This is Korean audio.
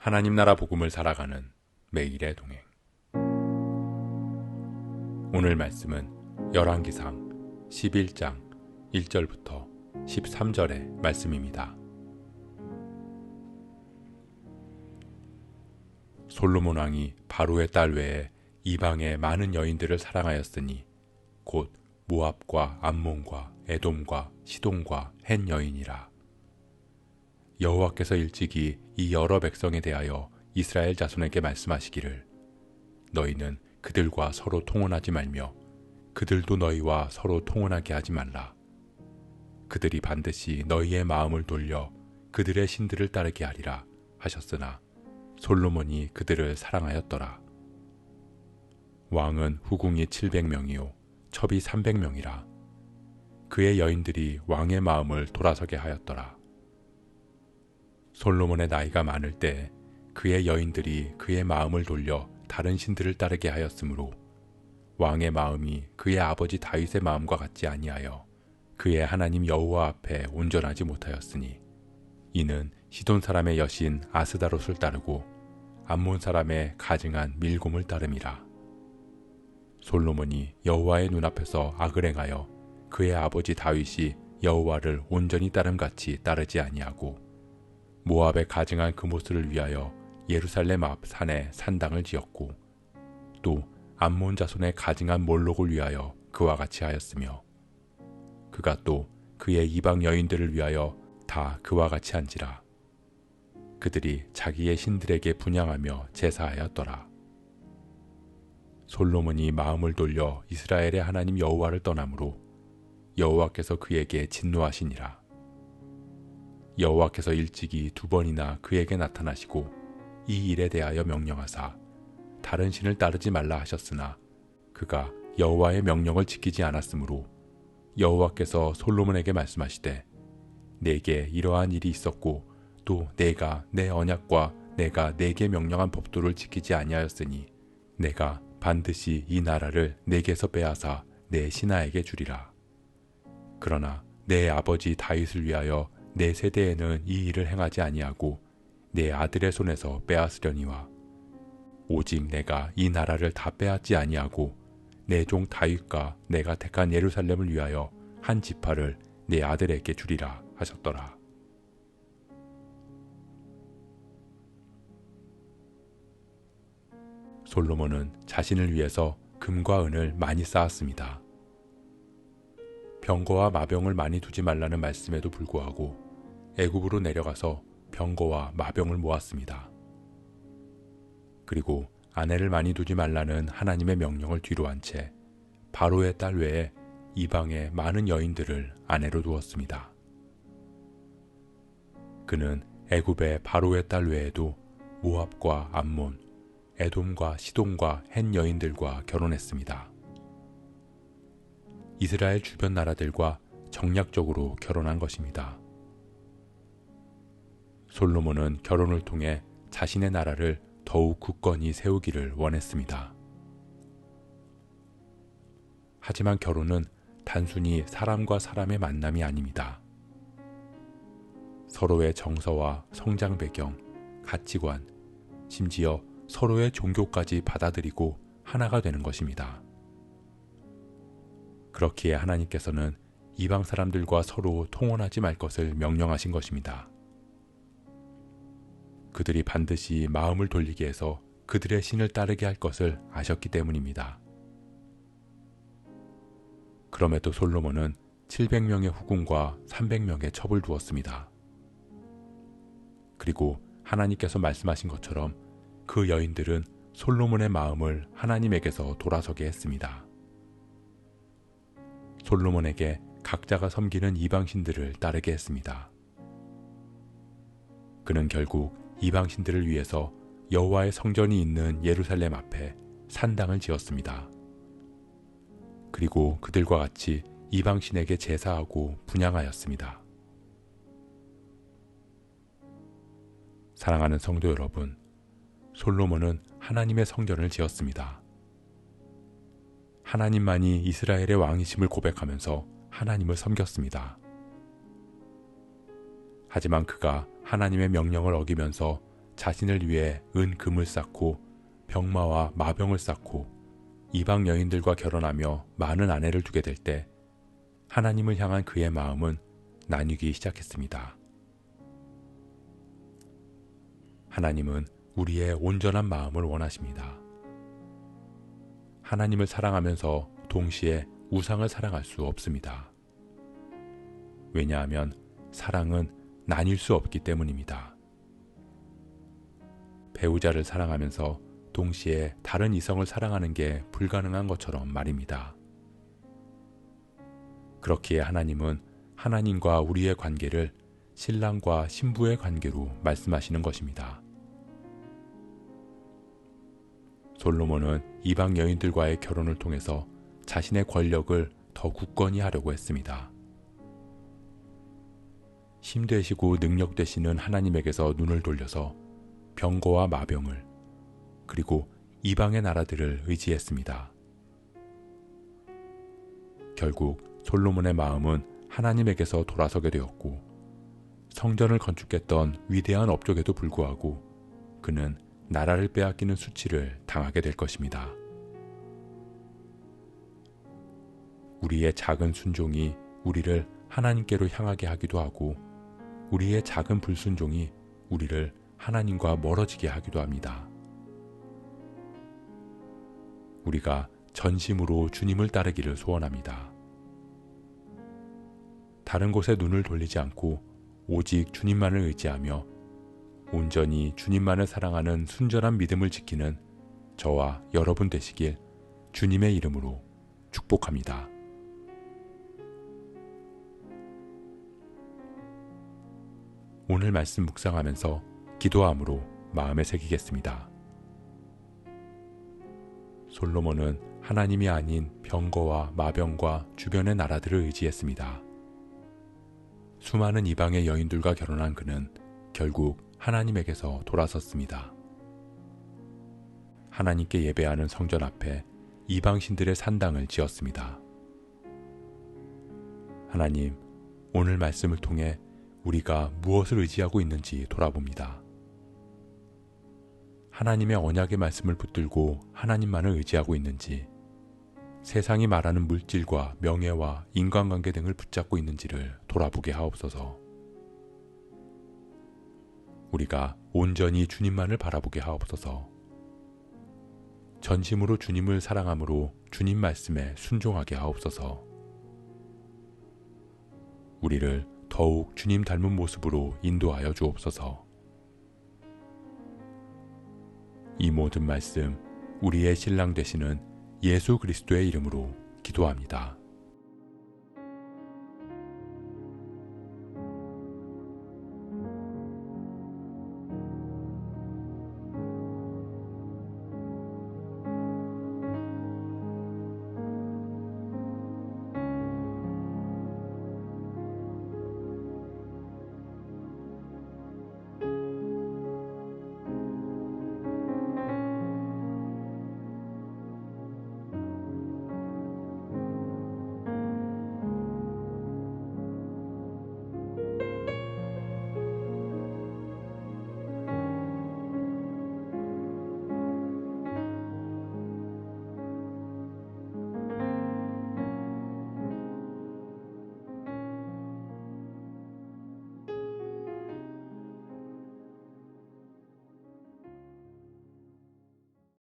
하나님 나라 복음을 살아가는 매일의 동행. 오늘 말씀은 열왕기상 11장 1절부터 13절의 말씀입니다. 솔로몬 왕이 바로의 딸 외에 이방의 많은 여인들을 사랑하였으니 곧 모압과 암몬과 에돔과 시돈과 헷 여인이라. 여호와께서 일찍이 이 여러 백성에 대하여 이스라엘 자손에게 말씀하시기를 너희는 그들과 서로 통혼하지 말며 그들도 너희와 서로 통혼하게 하지 말라. 그들이 반드시 너희의 마음을 돌려 그들의 신들을 따르게 하리라 하셨으나 솔로몬이 그들을 사랑하였더라. 왕은 후궁이 700명이요 첩이 300명이라. 그의 여인들이 왕의 마음을 돌아서게 하였더라. 솔로몬의 나이가 많을 때 그의 여인들이 그의 마음을 돌려 다른 신들을 따르게 하였으므로 왕의 마음이 그의 아버지 다윗의 마음과 같지 아니하여 그의 하나님 여호와 앞에 온전하지 못하였으니 이는 시돈 사람의 여신 아스다롯을 따르고 암몬 사람의 가증한 밀곰을 따름이라. 솔로몬이 여호와의 눈앞에서 악을 행하여 그의 아버지 다윗이 여호와를 온전히 따름같이 따르지 아니하고 모압의 가증한 그모스를 위하여 예루살렘 앞 산에 산당을 지었고 또 암몬 자손의 가증한 몰록을 위하여 그와 같이 하였으며 그가 또 그의 이방 여인들을 위하여 다 그와 같이 한지라. 그들이 자기의 신들에게 분향하며 제사하였더라. 솔로몬이 마음을 돌려 이스라엘의 하나님 여호와를 떠나므로 여호와께서 그에게 진노하시니라. 여호와께서 일찍이 2번이나 그에게 나타나시고 이 일에 대하여 명령하사 다른 신을 따르지 말라 하셨으나 그가 여호와의 명령을 지키지 않았으므로 여호와께서 솔로몬에게 말씀하시되 내게 이러한 일이 있었고 또 내가 내 언약과 내가 내게 명령한 법도를 지키지 아니하였으니 내가 반드시 이 나라를 내게서 빼앗아 내 신하에게 주리라. 그러나 내 아버지 다윗을 위하여 내 세대에는 이 일을 행하지 아니하고 내 아들의 손에서 빼앗으려니와 오직 내가 이 나라를 다 빼앗지 아니하고 내 종 다윗과 내가 택한 예루살렘을 위하여 한 지파를 내 아들에게 주리라 하셨더라. 솔로몬은 자신을 위해서 금과 은을 많이 쌓았습니다. 병거와 마병을 많이 두지 말라는 말씀에도 불구하고 애굽으로 내려가서 병거와 마병을 모았습니다. 그리고 아내를 많이 두지 말라는 하나님의 명령을 뒤로 한 채 바로의 딸 외에 이방의 많은 여인들을 아내로 두었습니다. 그는 애굽의 바로의 딸 외에도 모압과 암몬, 에돔과 시돈과 헷 여인들과 결혼했습니다. 이스라엘 주변 나라들과 정략적으로 결혼한 것입니다. 솔로몬은 결혼을 통해 자신의 나라를 더욱 굳건히 세우기를 원했습니다. 하지만 결혼은 단순히 사람과 사람의 만남이 아닙니다. 서로의 정서와 성장 배경, 가치관, 심지어 서로의 종교까지 받아들이고 하나가 되는 것입니다. 그렇기에 하나님께서는 이방 사람들과 서로 통혼하지 말 것을 명령하신 것입니다. 그들이 반드시 마음을 돌리게 해서 그들의 신을 따르게 할 것을 아셨기 때문입니다. 그럼에도 솔로몬은 700명의 후궁과 300명의 첩을 두었습니다. 그리고 하나님께서 말씀하신 것처럼 그 여인들은 솔로몬의 마음을 하나님에게서 돌아서게 했습니다. 솔로몬에게 각자가 섬기는 이방신들을 따르게 했습니다. 그는 결국 이방신들을 위해서 여호와의 성전이 있는 예루살렘 앞에 산당을 지었습니다. 그리고 그들과 같이 이방신에게 제사하고 분향하였습니다. 사랑하는 성도 여러분, 솔로몬은 하나님의 성전을 지었습니다. 하나님만이 이스라엘의 왕이심을 고백하면서 하나님을 섬겼습니다. 하지만 그가 하나님의 명령을 어기면서 자신을 위해 은 금을 쌓고 병마와 마병을 쌓고 이방 여인들과 결혼하며 많은 아내를 두게 될 때 하나님을 향한 그의 마음은 나뉘기 시작했습니다. 하나님은 우리의 온전한 마음을 원하십니다. 하나님을 사랑하면서 동시에 우상을 사랑할 수 없습니다. 왜냐하면 사랑은 나뉠 수 없기 때문입니다. 배우자를 사랑하면서 동시에 다른 이성을 사랑하는 게 불가능한 것처럼 말입니다. 그렇기에 하나님은 하나님과 우리의 관계를 신랑과 신부의 관계로 말씀하시는 것입니다. 솔로몬은 이방 여인들과의 결혼을 통해서 자신의 권력을 더 굳건히 하려고 했습니다. 힘되시고 능력되시는 하나님에게서 눈을 돌려서 병거와 마병을 그리고 이방의 나라들을 의지했습니다. 결국 솔로몬의 마음은 하나님에게서 돌아서게 되었고 성전을 건축했던 위대한 업적에도 불구하고 그는 나라를 빼앗기는 수치를 당하게 될 것입니다. 우리의 작은 순종이 우리를 하나님께로 향하게 하기도 하고 우리의 작은 불순종이 우리를 하나님과 멀어지게 하기도 합니다. 우리가 전심으로 주님을 따르기를 소원합니다. 다른 곳에 눈을 돌리지 않고 오직 주님만을 의지하며 온전히 주님만을 사랑하는 순전한 믿음을 지키는 저와 여러분 되시길 주님의 이름으로 축복합니다. 오늘 말씀 묵상하면서 기도함으로 마음에 새기겠습니다. 솔로몬은 하나님이 아닌 병거와 마병과 주변의 나라들을 의지했습니다. 수많은 이방의 여인들과 결혼한 그는 결국 하나님에게서 돌아섰습니다. 하나님께 예배하는 성전 앞에 이방신들의 산당을 지었습니다. 하나님, 오늘 말씀을 통해 우리가 무엇을 의지하고 있는지 돌아봅니다. 하나님의 언약의 말씀을 붙들고 하나님만을 의지하고 있는지, 세상이 말하는 물질과 명예와 인간관계 등을 붙잡고 있는지를 돌아보게 하옵소서. 우리가 온전히 주님만을 바라보게 하옵소서. 전심으로 주님을 사랑함으로 주님 말씀에 순종하게 하옵소서. 우리를 더욱 주님 닮은 모습으로 인도하여 주옵소서. 이 모든 말씀 우리의 신랑 되시는 예수 그리스도의 이름으로 기도합니다.